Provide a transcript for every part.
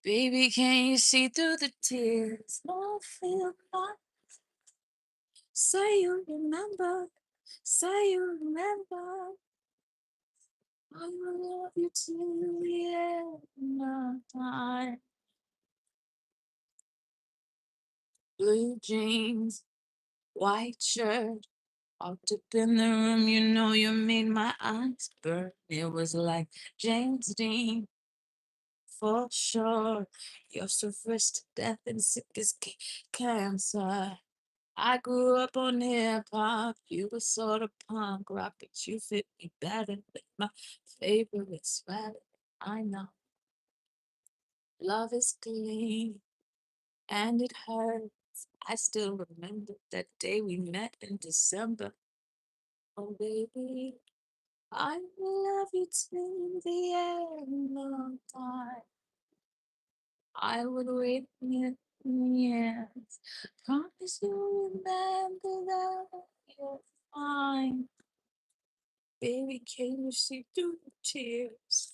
Baby, can you see through the tears? Don't feel fine. Say you remember. Say you remember. I will love you till the end of time. Blue jeans, white shirt. Walked up in the room, you know you made my eyes burn. It was like James Dean, for sure. You're so fresh to death and sick as cancer. I grew up on hip hop. You were sort of punk rock, but you fit me better than my favorite sweater. I know love is clean and it hurts. I still remember that day we met in December. Oh, baby, I will love you till the end of time. I would wait years. Promise you'll remember that you're fine. Baby, can you see through the tears?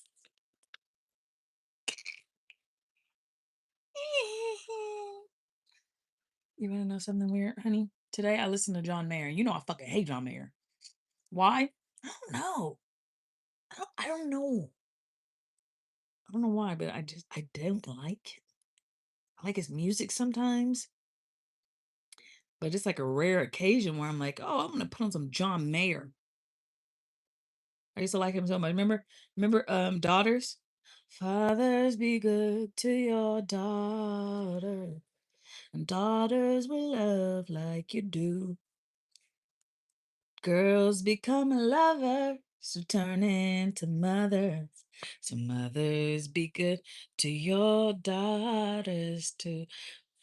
You wanna know something weird, honey? Today I listened to John Mayer. You know I fucking hate John Mayer. Why? I don't know. I don't know. I don't know why, but I don't like it. I like his music sometimes, but it's like a rare occasion where I'm like, oh, I'm gonna put on some John Mayer. I used to like him so much. Remember Daughters? Fathers be good to your daughter, and daughters will love like you do. Girls become a lover, so turn into mothers. So mothers be good to your daughters too.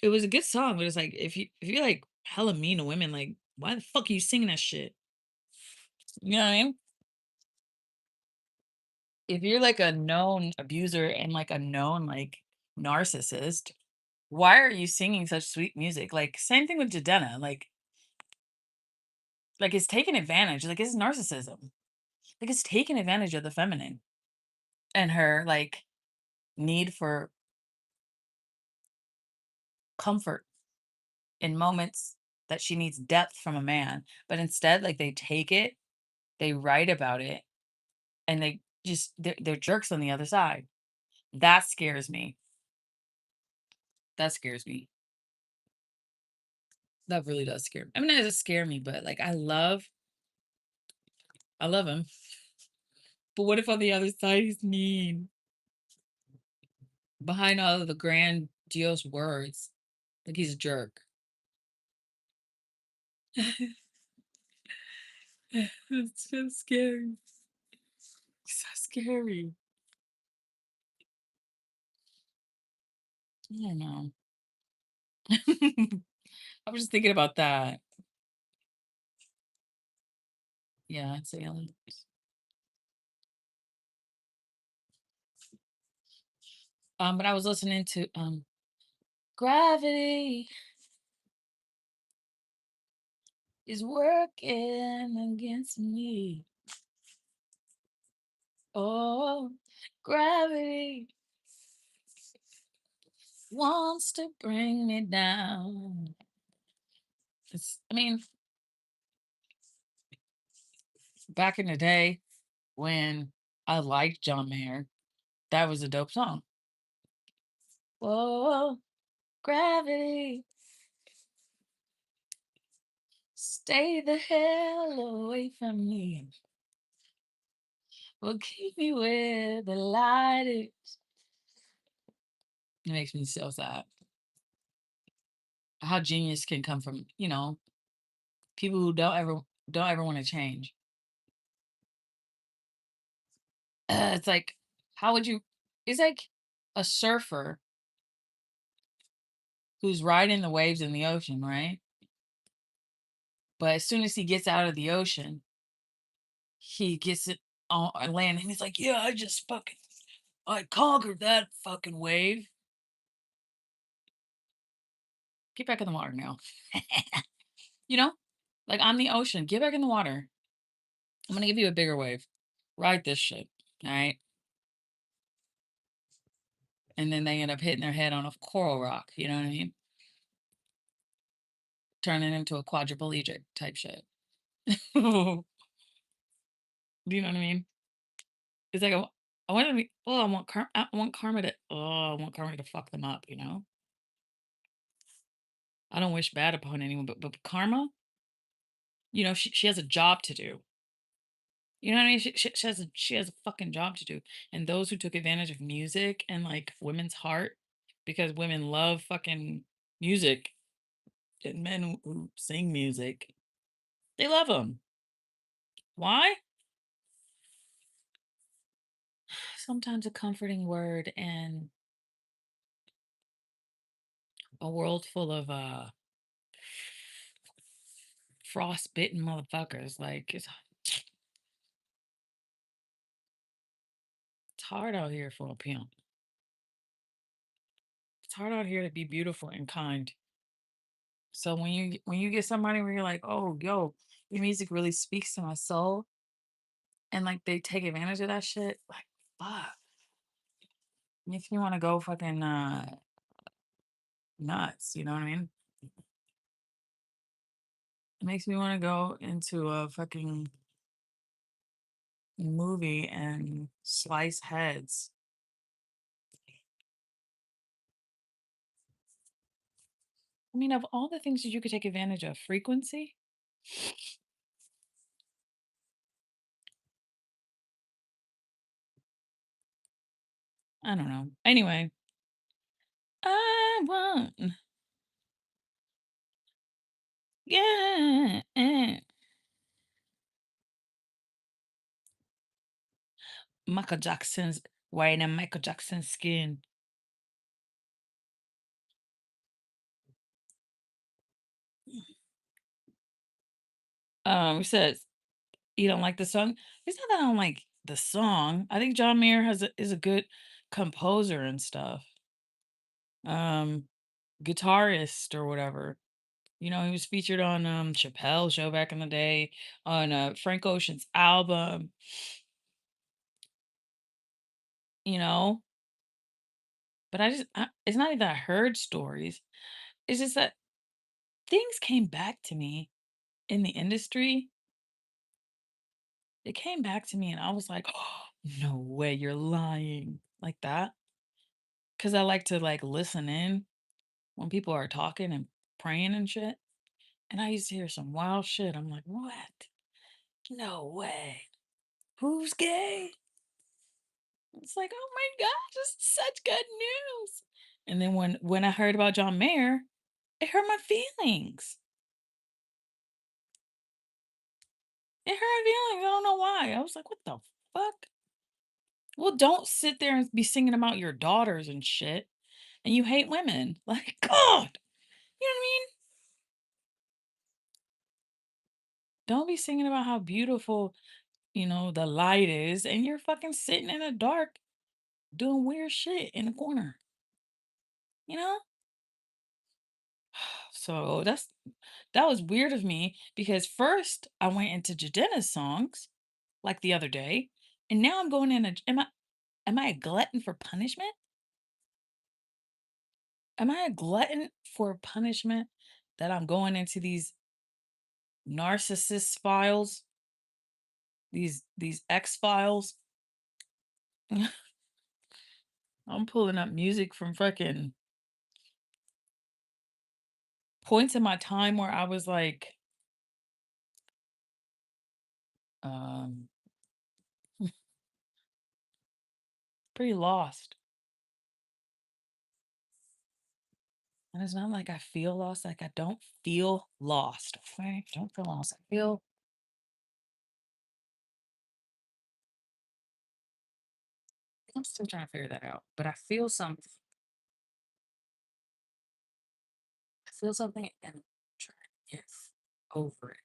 It was a good song, but it's like if you're like hella mean to women, like why the fuck are you singing that shit? You know what I mean? If you're like a known abuser and like a known like narcissist, why are you singing such sweet music? Like same thing with Jadena. Like it's taking advantage. Like it's narcissism. Like it's taking advantage of the feminine and her like need for comfort in moments that she needs depth from a man. But instead, like they take it, they write about it, and they're jerks on the other side. That scares me. That scares me. That really does scare me. I mean, it doesn't scare me, but like I love him. But what if on the other side he's mean? Behind all of the grandiose words, like he's a jerk. It's so scary. So scary. I don't know. I was just thinking about that. Yeah, it's aliens. But I was listening to Gravity is working against me. Oh, gravity wants to bring me down. I mean, back in the day when I liked John Mayer, that was a dope song. Whoa, gravity, stay the hell away from me. Well, keep me where the light is. It makes me so sad. How genius can come from, people who don't ever want to change. It's like, how would you? It's like a surfer who's riding the waves in the ocean, right? But as soon as he gets out of the ocean, he gets it on land, and he's like, "Yeah, I conquered that fucking wave. Get back in the water now." you know, like I'm the ocean. Get back in the water. I'm gonna give you a bigger wave. Ride this shit. All right. and then they end up hitting their head on a coral rock, you know what I mean? Turning into a quadriplegic type shit. Do you know what I mean? It's like I want to be. Oh, I want karma to. Oh, I want karma to fuck them up. You know. I don't wish bad upon anyone, but karma. You know, she has a job to do. You know what I mean? She has a fucking job to do. And those who took advantage of music and like women's heart, because women love fucking music and men who sing music, they love them. Why? Sometimes a comforting word in a world full of frostbitten motherfuckers. Like it's hard out here for a pimp. It's hard out here to be beautiful and kind. So when you get somebody where you're like, oh, yo, your music really speaks to my soul, and like they take advantage of that shit, like fuck. Makes me want to go fucking nuts. You know what I mean? It makes me want to go into a fucking movie and slice heads. I mean, of all the things that you could take advantage of, frequency. I don't know. Anyway, I want, yeah. Michael Jackson's wearing a Michael Jackson skin. He says you don't like the song. It's not that I don't like the song. I think John Mayer is a good composer and stuff. Um, guitarist or whatever. You know, he was featured on Chappelle's show back in the day, on Frank Ocean's album. You know, but it's not even that I heard stories. It's just that things came back to me in the industry. It came back to me and I was like, oh, no way, you're lying. Like that. Cause I like to like listen in when people are talking and praying and shit. And I used to hear some wild shit. I'm like, what? No way. Who's gay? It's like, oh my gosh, this is such good news. And then when I heard about John Mayer, it hurt my feelings. It hurt my feelings. I don't know why. I was like, what the fuck? Well, don't sit there and be singing about your daughters and shit. And you hate women. Like, God. You know what I mean? Don't be singing about how beautiful, the light is, and you're fucking sitting in the dark doing weird shit in the corner. You know? So that was weird of me because first I went into Jadena's songs like the other day, and now I'm going in am I a glutton for punishment? Am I a glutton for punishment that I'm going into these narcissist files, these X files? I'm pulling up music from fucking points in my time where I was like um pretty lost. And it's not like I feel lost, like I don't feel lost. Okay? Don't feel lost. I'm still trying to figure that out. But I feel something. I feel something and I'm trying to get over it.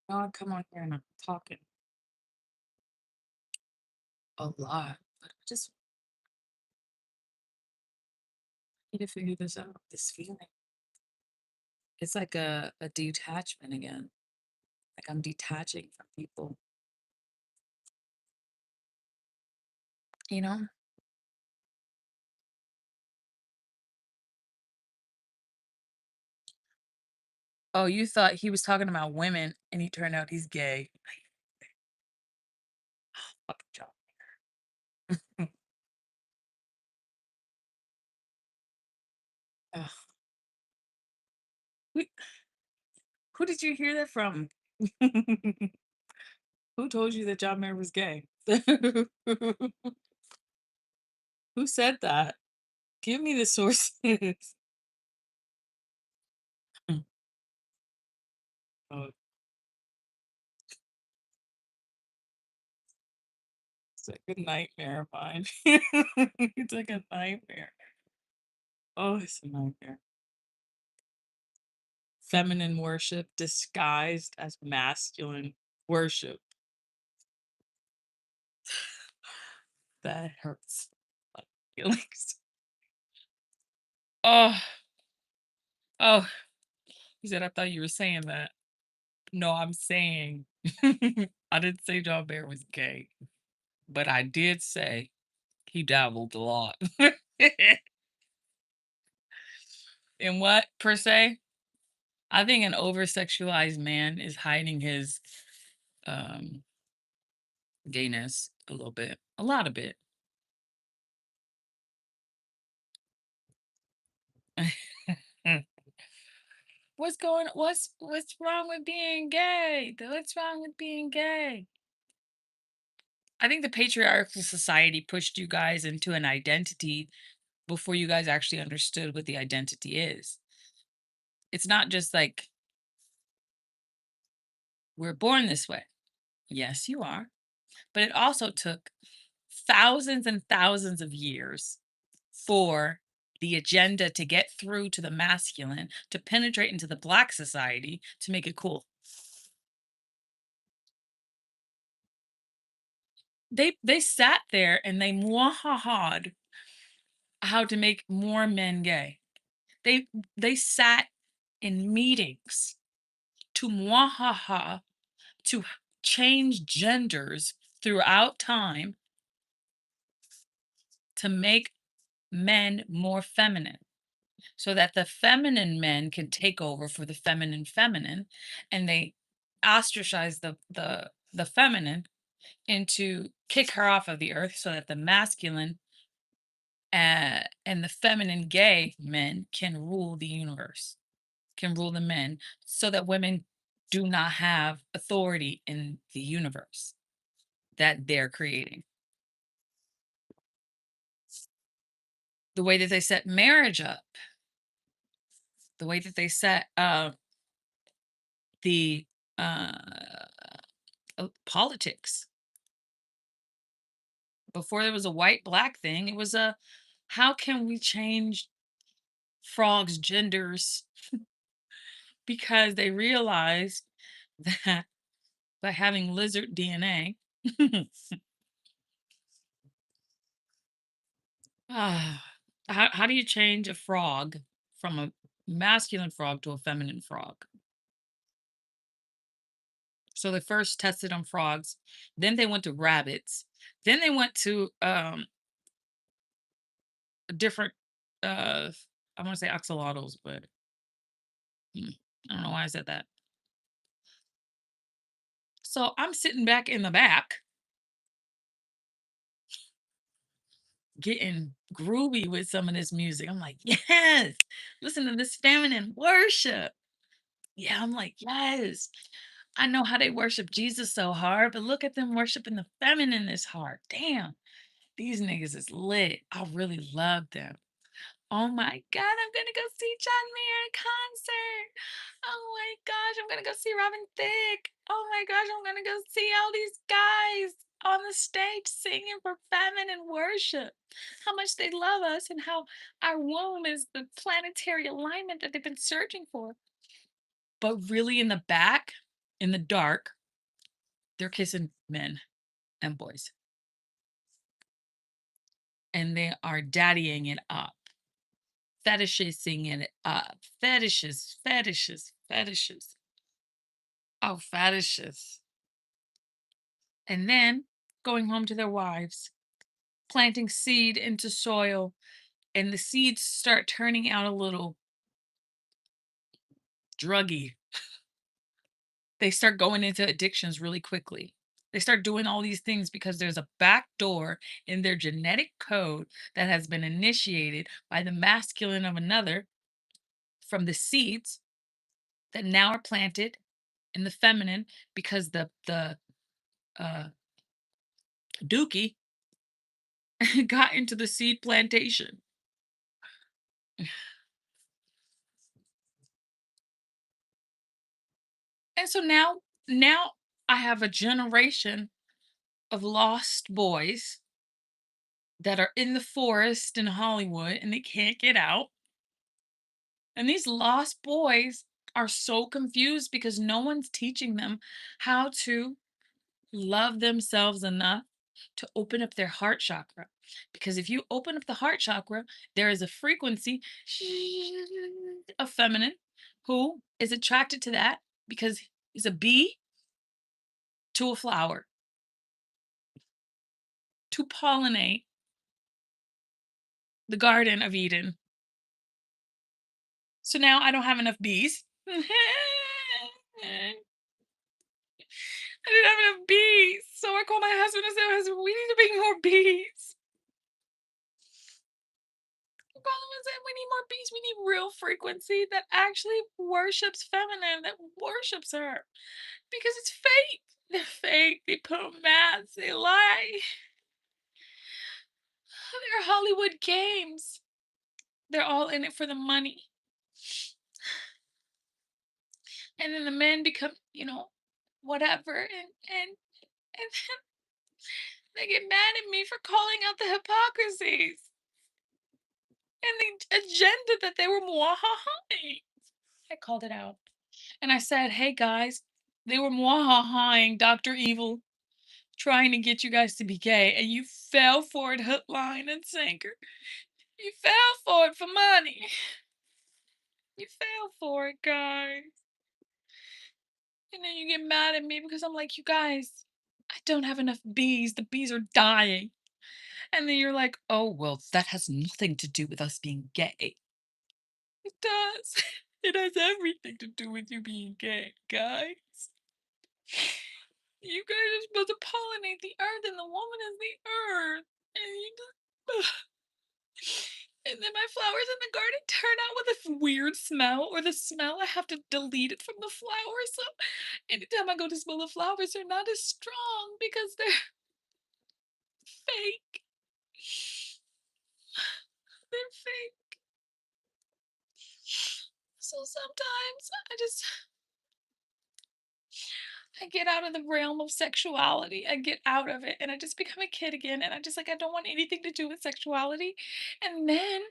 Now I come on here and I'm talking a lot. But I just need to figure this out, this feeling. It's like a detachment again. Like I'm detaching from people, you know? Oh, you thought he was talking about women and he turned out he's gay. Fucking job. Ugh. Who, who did you hear that from? Who told you that John Mayer was gay? Who said that? Give me the sources. Oh, it's like a nightmare of mine. It's like a nightmare. Oh, it's a nightmare. Feminine worship disguised as masculine worship. That hurts my feelings. Oh, oh, he said, I thought you were saying that. No, I'm saying I didn't say John Bear was gay, but I did say he dabbled a lot. In what per se? I think an over sexualized man is hiding his um gayness a little bit. A lot of bit. What's wrong with being gay? What's wrong with being gay? I think the patriarchal society pushed you guys into an identity before you guys actually understood what the identity is. It's not just like we're born this way. Yes, you are. But it also took thousands and thousands of years for the agenda to get through to the masculine, to penetrate into the black society, to make it cool. They sat there and they mwahahaed how to make more men gay. They they sat in meetings to mwahaha to change genders throughout time to make men more feminine so that the feminine men can take over for the feminine and they ostracize the feminine into kick her off of the earth so that the masculine and the feminine gay men can rule the universe, can rule the men, so that women do not have authority in the universe that they're creating. The way that they set marriage up, the way that they set the uh, politics. Before there was a white black thing, it was a how can we change frogs' genders because they realized that by having lizard DNA, ah, how do you change a frog from a masculine frog to a feminine frog? So they first tested on frogs, then they went to rabbits, then they went to different I want to say axolotls, but hmm, I don't know why I said that. So I'm sitting back in the back getting groovy with some of this music. I'm like, yes, listen to this feminine worship. Yeah, I'm like, yes. I know how they worship Jesus so hard, but look at them worshiping the feminine this hard. Damn, these niggas is lit. I really love them. Oh my God, I'm gonna go see John Mayer in concert. Oh my gosh, I'm gonna go see Robin Thicke. Oh my gosh, I'm gonna go see all these guys on the stage singing for feminine worship. How much they love us and how our womb is the planetary alignment that they've been searching for. But really, in the back, in the dark, they're kissing men and boys and they are daddying it up. fetishizing it up. Fetishes, fetishes, fetishes. Oh, fetishes. And then going home to their wives, planting seed into soil, and the seeds start turning out a little druggy. They start going into addictions really quickly. They start doing all these things because there's a back door in their genetic code that has been initiated by the masculine of another from the seeds that now are planted in the feminine because the uh, dookie got into the seed plantation. And so now I have a generation of lost boys that are in the forest in Hollywood and they can't get out. And these lost boys are so confused because no one's teaching them how to love themselves enough to open up their heart chakra. Because if you open up the heart chakra, there is a frequency of feminine who is attracted to that because he's a bee to a flower to pollinate the Garden of Eden. So now I don't have enough bees. I didn't have enough bees. So I called my husband and said, "Husband, we need to make more bees." I called him and said, "We need more bees. We need real frequency that actually worships feminine, that worships her. Because it's fake. They're fake. They put on masks. They lie. They're Hollywood games. They're all in it for the money." And then the men become, whatever. And they get mad at me for calling out the hypocrisies and the agenda that they were mwahahaing. I called it out. And I said, "Hey guys, they were mwahahaing Dr. Evil, trying to get you guys to be gay, and you fell for it hook, line, and sinker. You fell for it for money. You fell for it, guys." And then you get mad at me because I'm like, "You guys, I don't have enough bees. The bees are dying." And then you're like, "Oh, well, that has nothing to do with us being gay." It does. It has everything to do with you being gay, guys. You guys are supposed to pollinate the earth, and the woman is the earth. And you just. And then my flowers in the garden turn out with a weird smell, or the smell I have to delete it from the flowers. So anytime I go to smell the flowers, they're not as strong because they're fake. They're fake. So sometimes I get out of the realm of sexuality. I get out of it and I just become a kid again. And I just like, I don't want anything to do with sexuality. And then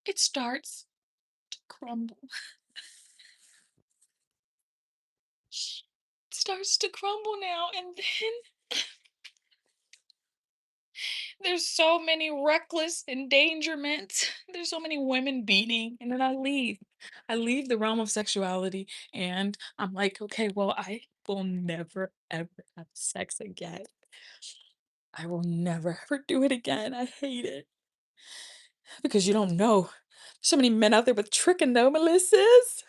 it starts to crumble. It starts to crumble now. And then there's so many reckless endangerments. There's so many women beating. And then I leave. I leave the realm of sexuality. And I'm like, okay, well, I will never, ever have sex again. I will never ever do it again. I hate it. Because you don't know. So many men out there with trichomoniasis.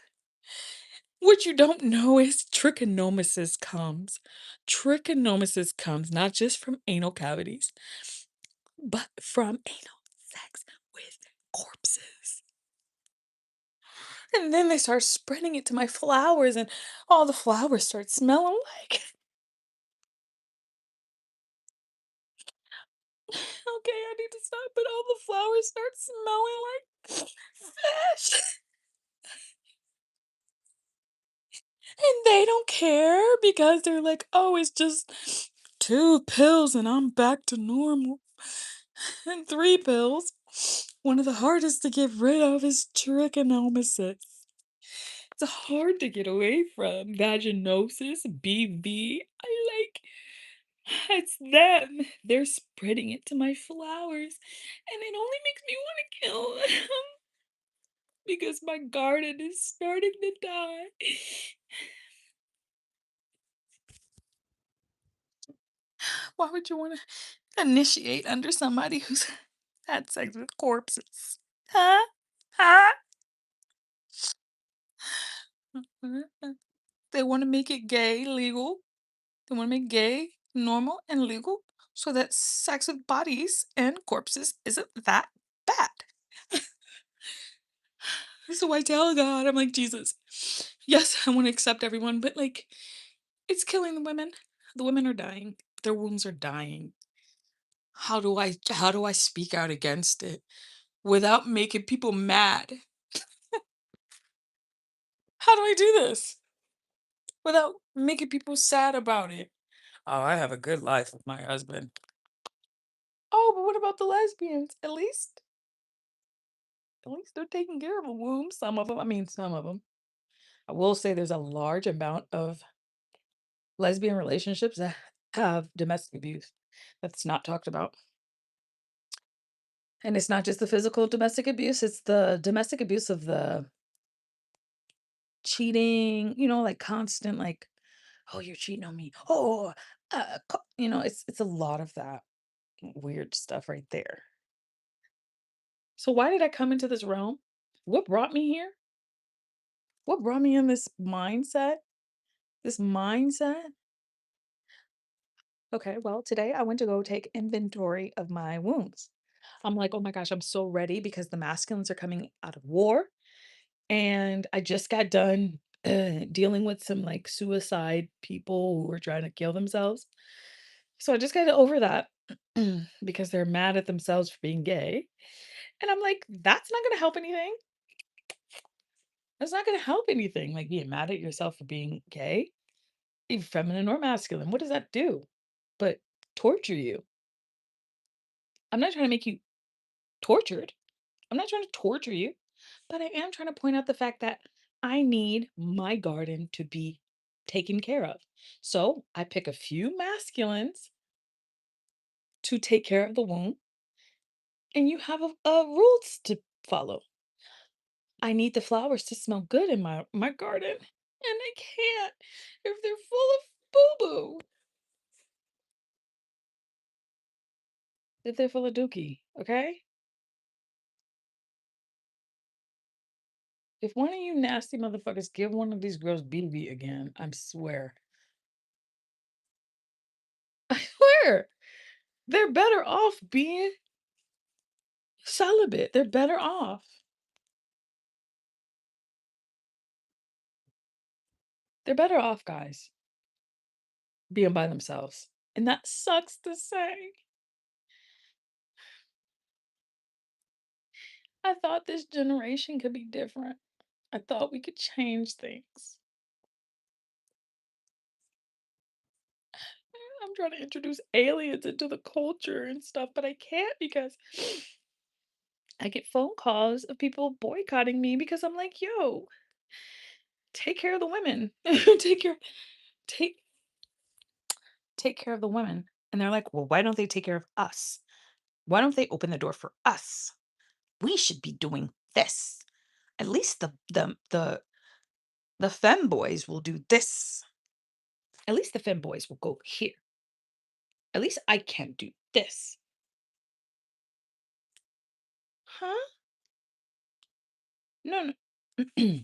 What you don't know is trichomoniasis comes. Trichomoniasis comes not just from anal cavities, but from anal sex with corpses. And then they start spreading it to my flowers, and all the flowers start smelling like. Okay, I need to stop, but all the flowers start smelling like fish. And they don't care because they're like, "Oh, it's just 2 pills and I'm back to normal." And 3 pills. One of the hardest to get rid of is trichomoniasis. It's hard to get away from. Vaginosis, BV. It's them. They're spreading it to my flowers, and it only makes me want to kill them. because my garden is starting to die. Why would you want to initiate under somebody who's had sex with corpses? Huh? Huh? They want to make it gay legal. They want to make gay normal and legal so that sex with bodies and corpses isn't that bad. So I tell God, I'm like, Jesus, yes, I want to accept everyone, but like, it's killing the women. The women are dying. Their wombs are dying. How do I speak out against it without making people mad? How do I do this without making people sad about it? Oh, I have a good life with my husband. Oh, but what about the lesbians? At least they're taking care of a womb. Some of them. I mean, some of them. I will say there's a large amount of lesbian relationships that have domestic abuse that's not talked about. And it's not just the physical domestic abuse, it's the domestic abuse of the cheating, like constant, like, oh, you're cheating on me. Oh, it's a lot of that weird stuff right there. So why did I come into this realm? What brought me here? What brought me in this mindset? This mindset? Okay, well, today I went to go take inventory of my wounds. I'm like, oh my gosh, I'm so ready because the masculines are coming out of war. And I just got done dealing with some like suicide people who were trying to kill themselves. So I just got over that because they're mad at themselves for being gay. And I'm like, that's not going to help anything. That's not going to help anything. Like being mad at yourself for being gay, either feminine or masculine. What does that do? But torture you. I'm not trying to make you tortured. I'm not trying to torture you, but I am trying to point out the fact that I need my garden to be taken care of. So I pick a few masculines to take care of the womb, and you have a rules to follow. I need the flowers to smell good in my garden, and I can't if they're full of boo boo. If they're full of dookie, okay? If one of you nasty motherfuckers give one of these girls BB again, I swear. I swear. They're better off being celibate. They're better off. They're better off, guys, being by themselves. And that sucks to say. I thought this generation could be different. I thought we could change things. I'm trying to introduce aliens into the culture and stuff, but I can't because I get phone calls of people boycotting me because I'm like, yo, take care of the women. Take take care of the women. And they're like, well, why don't they take care of us? Why don't they open the door for us? We should be doing this. At least the femboys will do this. At least the femboys will go here. At least I can do this. Huh? No, no.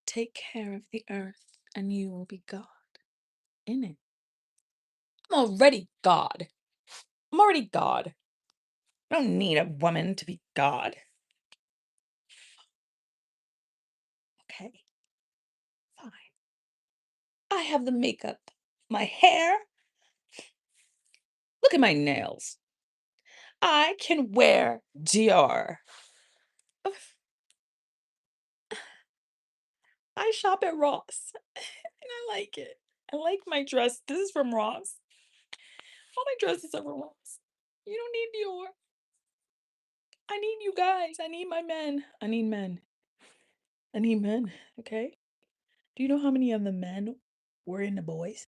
Take care of the earth and you will be God in it. I'm already God. I'm already God. I don't need a woman to be God. Okay, fine. I have the makeup, my hair. Look at my nails. I can wear Dior. Ugh, I shop at Ross and I like it. I like my dress. This is from Ross. All my dresses are from Ross. You don't need Dior. I need you guys. I need my men. I need men. I need men. Okay. Do you know how many of the men were in the boys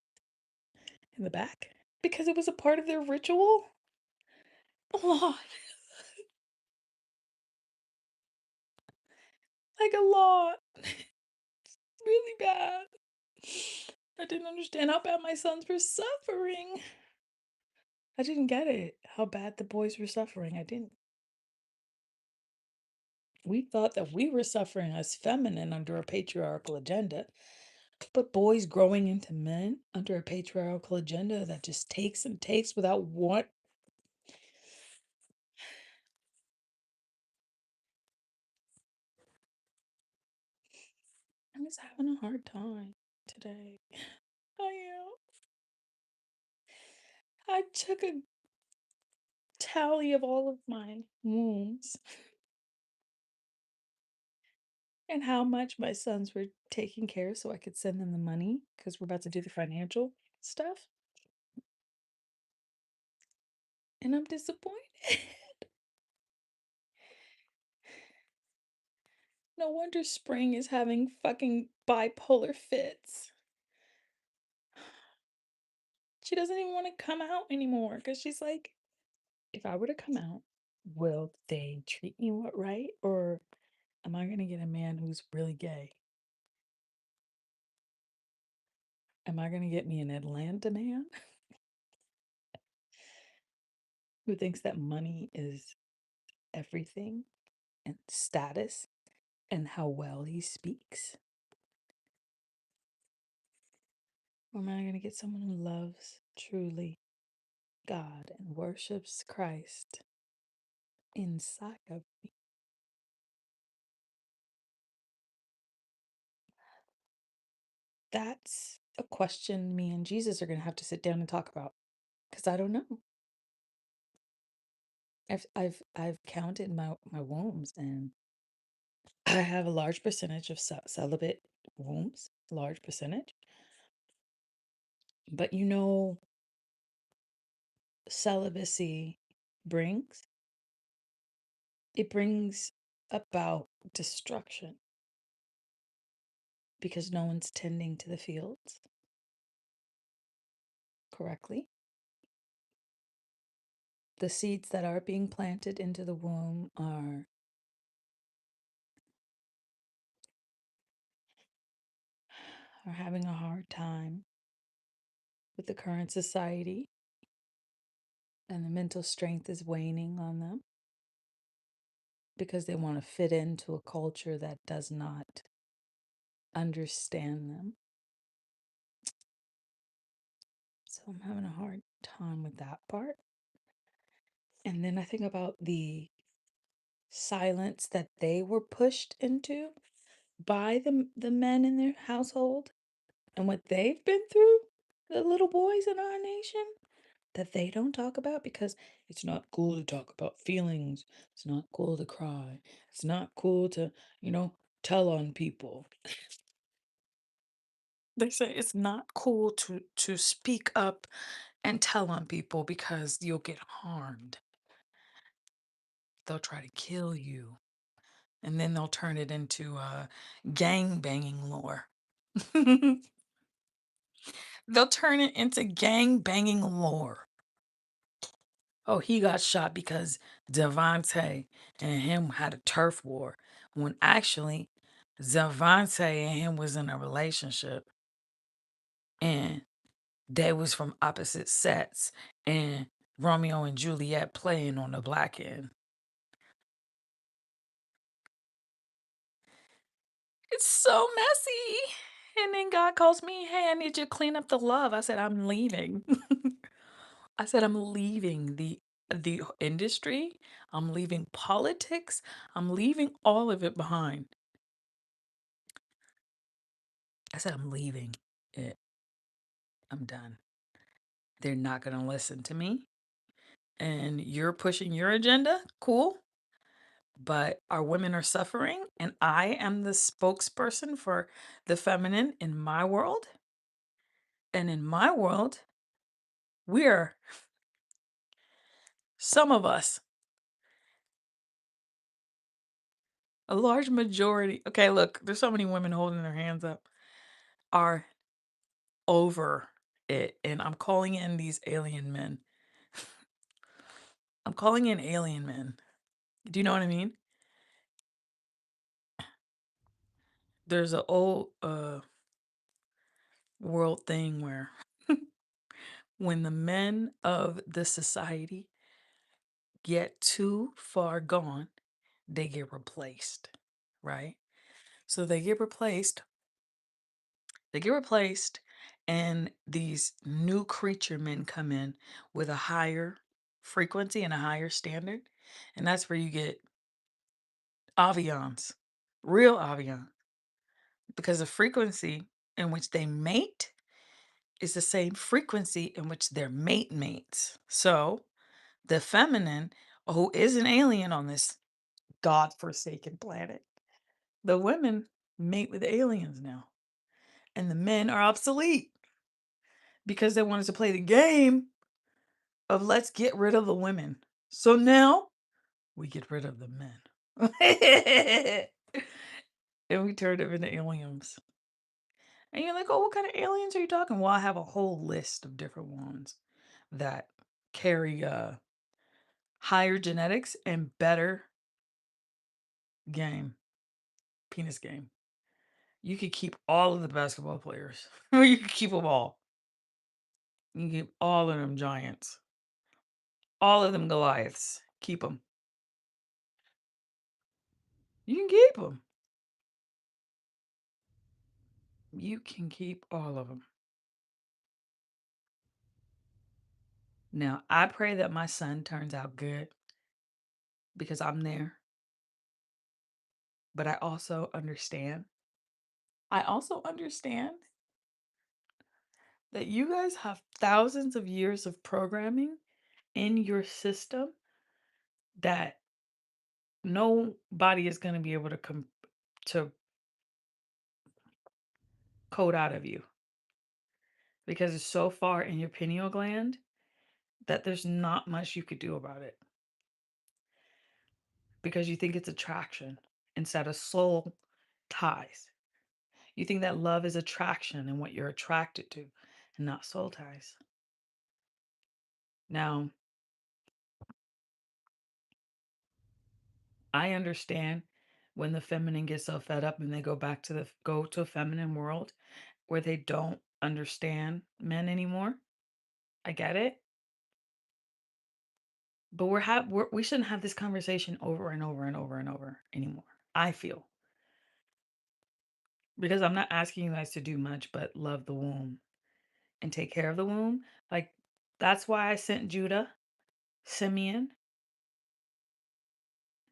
in the back? Because it was a part of their ritual. A lot. like a lot. Really bad. I didn't understand how bad my sons were suffering. I didn't get it, how bad the boys were suffering. I didn't. We thought that we were suffering as feminine under a patriarchal agenda, but boys growing into men under a patriarchal agenda that just takes and takes without what. I was having a hard time today. I am. I took a tally of all of my wounds and how much my sons were taking care so I could send them the money because we're about to do the financial stuff. And I'm disappointed. No wonder Spring is having fucking bipolar fits. She doesn't even want to come out anymore because she's like, if I were to come out, will they treat me right? Or am I going to get a man who's really gay? Am I going to get me an Atlanta man who thinks that money is everything and status and how well he speaks? Or am I going to get someone who loves truly God and worships Christ inside of me? That's a question me and Jesus are going to have to sit down and talk about because I don't know. I've counted my wombs, and I have a large percentage of celibate wombs, large percentage. But celibacy brings it brings about destruction because no one's tending to the fields correctly. The seeds that are being planted into the womb are having a hard time with the current society, and the mental strength is waning on them because they want to fit into a culture that does not understand them. So I'm having a hard time with that part. And then I think about the silence that they were pushed into by the men in their household and what they've been through, the little boys in our nation, that they don't talk about because it's not cool to talk about feelings. It's not cool to cry. It's not cool to, tell on people. They say it's not cool to speak up and tell on people because you'll get harmed. They'll try to kill you, and then they'll turn it into gang banging lore. They'll turn it into gang banging lore. Oh, he got shot because Devontae and him had a turf war. When actually, Devontae and him was in a relationship, and they was from opposite sets, and Romeo and Juliet playing on the black end. It's so messy. And then God calls me, hey, I need you to clean up the love. I said, I'm leaving. I said, I'm leaving the industry. I'm leaving politics. I'm leaving all of it behind. I said, I'm leaving it. I'm done. They're not going to listen to me. And you're pushing your agenda. Cool. But our women are suffering. And I am the spokesperson for the feminine in my world. And in my world, we're some of us, a large majority. Okay, look, there's so many women holding their hands up, are over it. And I'm calling in these alien men. I'm calling in alien men. Do you know what I mean? There's a old world thing where when the men of the society get too far gone, they get replaced, right? So they get replaced, and these new creature men come in with a higher frequency and a higher standard. And that's where you get avians, real avians, because the frequency in which they mate is the same frequency in which their mate mates. So the feminine, who is an alien on this god-forsaken planet, the women mate with aliens now. And the men are obsolete because they wanted to play the game of let's get rid of the women. So now we get rid of the men. And we turn them into aliens. And you're like, oh, what kind of aliens are you talking? Well, I have a whole list of different ones that carry higher genetics and better game, penis game. You could keep all of the basketball players. You could keep them all. You can keep all of them giants. All of them Goliaths. Keep them. You can keep them. You can keep all of them. Now, I pray that my son turns out good because I'm there. But I also understand that you guys have thousands of years of programming in your system that nobody is going to be able to code out of you because it's so far in your pineal gland that there's not much you could do about it because you think it's attraction instead of soul ties. You think that love is attraction and what you're attracted to and not soul ties. Now, I understand when the feminine gets so fed up and they go to a feminine world where they don't understand men anymore. I get it. But we shouldn't have this conversation over and over and over and over anymore. I feel because I'm not asking you guys to do much but love the womb and take care of the womb. Like that's why I sent Judah, Simeon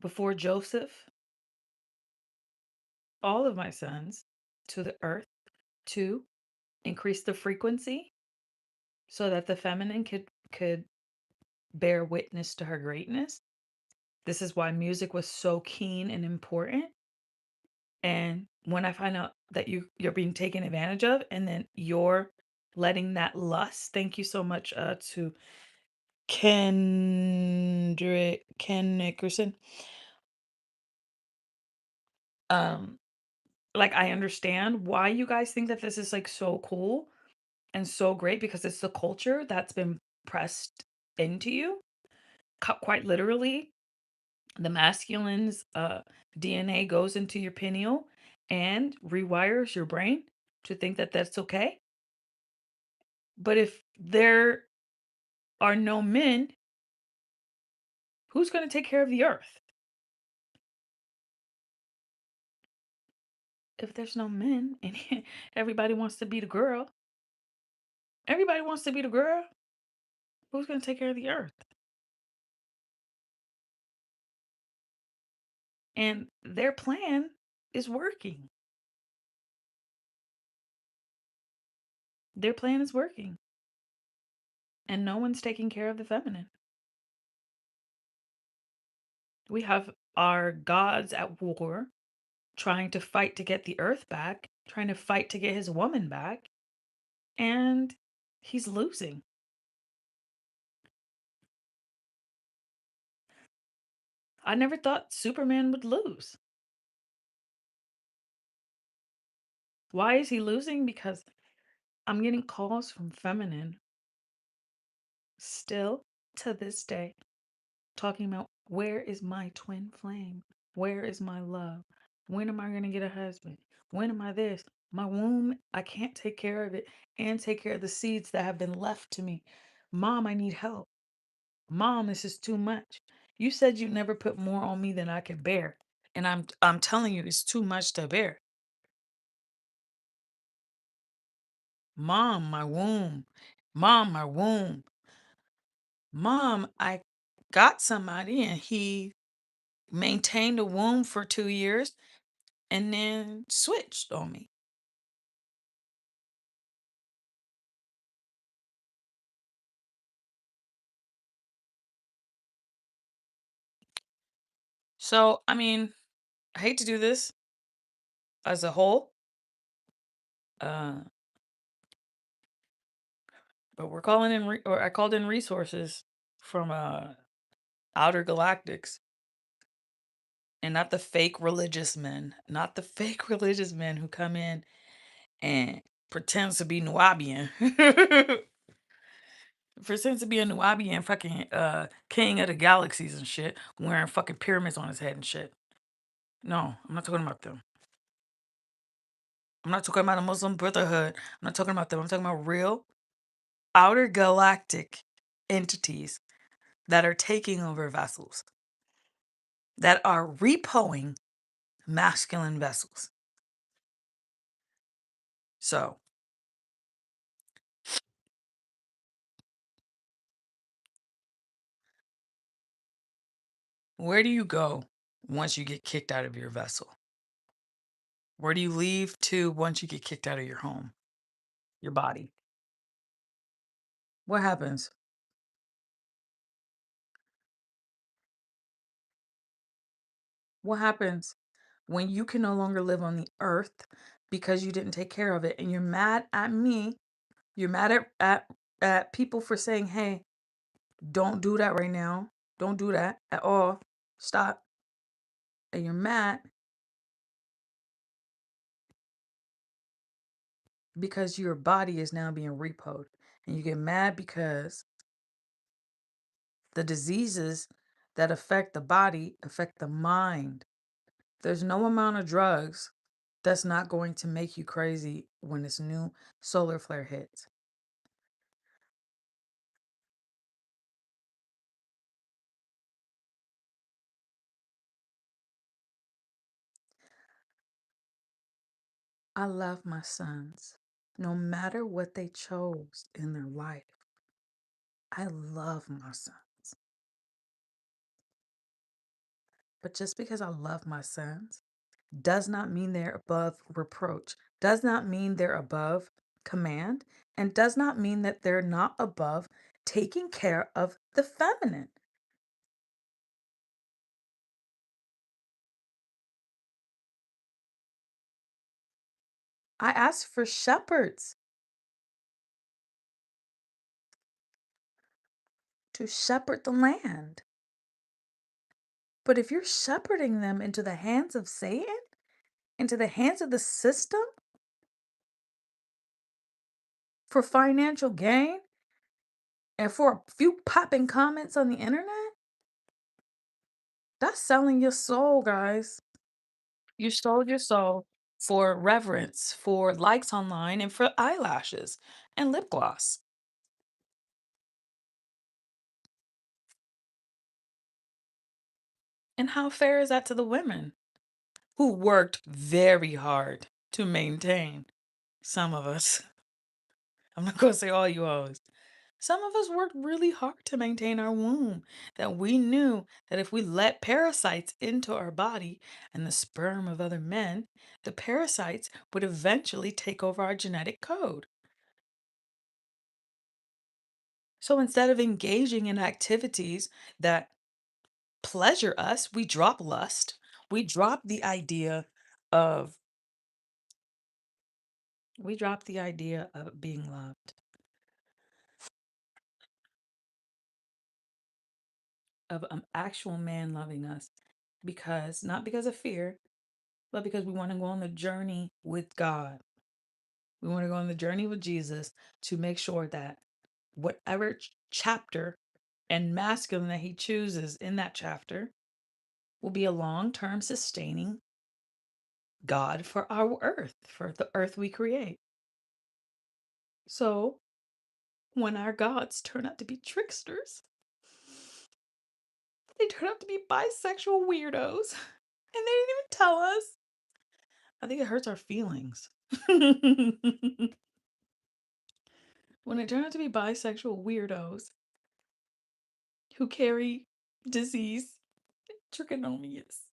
before Joseph, all of my sons to the earth to increase the frequency so that the feminine could bear witness to her greatness. This is why music was so keen and important. And when I find out that you're being taken advantage of and then you're letting that lust, thank you so much to Ken Nickerson. Um like I understand why you guys think that this is like so cool and so great because it's the culture that's been pressed into you quite literally. The masculine's DNA goes into your pineal and rewires your brain to think that that's okay. But if there are no men, who's going to take care of the earth? If there's no men and everybody wants to be the girl, everybody wants to be the girl, who's going to take care of the earth? And their plan is working. Their plan is working. And no one's taking care of the feminine. We have our gods at war trying to fight to get the earth back, trying to fight to get his woman back, and he's losing. I never thought Superman would lose. Why is he losing? Because I'm getting calls from feminine still to this day talking about where is my twin flame? Where is my love? When am I going to get a husband? When am I this? My womb, I can't take care of it and take care of the seeds that have been left to me. Mom, I need help. Mom, this is too much. You said you never put more on me than I could bear. And I'm telling you, it's too much to bear. Mom, my womb. Mom, my womb. Mom, I got somebody and he maintained a womb for 2 years and then switched on me. So, I mean, I hate to do this as a whole, uh, but we're calling in, or I called in resources from Outer Galactics, and not the fake religious men, not the fake religious men who come in and pretends to be Nubian. Pretends to be a Nubian fucking king of the galaxies and shit, wearing fucking pyramids on his head and shit. No, I'm not talking about them. I'm not talking about a Muslim Brotherhood. I'm not talking about them. I'm talking about real outer galactic entities that are taking over vessels, that are repoing masculine vessels. So, where do you go once you get kicked out of your vessel? Where do you leave to once you get kicked out of your home, your body? What happens? What happens when you can no longer live on the earth because you didn't take care of it and you're mad at me? You're mad at people for saying, "Hey, don't do that right now. Don't do that at all. Stop." And you're mad because your body is now being repoed. And you get mad because the diseases that affect the body affect the mind. There's no amount of drugs that's not going to make you crazy when this new solar flare hits. I love my sons. No matter what they chose in their life, I love my sons. But just because I love my sons does not mean they're above reproach, does not mean they're above command, and does not mean that they're not above taking care of the feminine. I asked for shepherds to shepherd the land. But if you're shepherding them into the hands of Satan, into the hands of the system for financial gain, and for a few popping comments on the internet, that's selling your soul, guys. You sold your soul for reverence, for likes online, and for eyelashes and lip gloss. And how fair is that to the women who worked very hard to maintain? Some of us, I'm not going to say all you hoes. Some of us worked really hard to maintain our womb, that we knew that if we let parasites into our body and the sperm of other men, the parasites would eventually take over our genetic code. So instead of engaging in activities that pleasure us, we drop lust. We drop the idea of being loved, of an actual man loving us, because not because of fear, but because we want to go on the journey with God. We want to go on the journey with Jesus to make sure that whatever chapter and masculine that he chooses in that chapter will be a long term sustaining God for our earth, for the earth we create. So when our gods turn out to be tricksters, they turn out to be bisexual weirdos, and they didn't even tell us. I think it hurts our feelings. When they turn out to be bisexual weirdos who carry disease, trichomoniasis.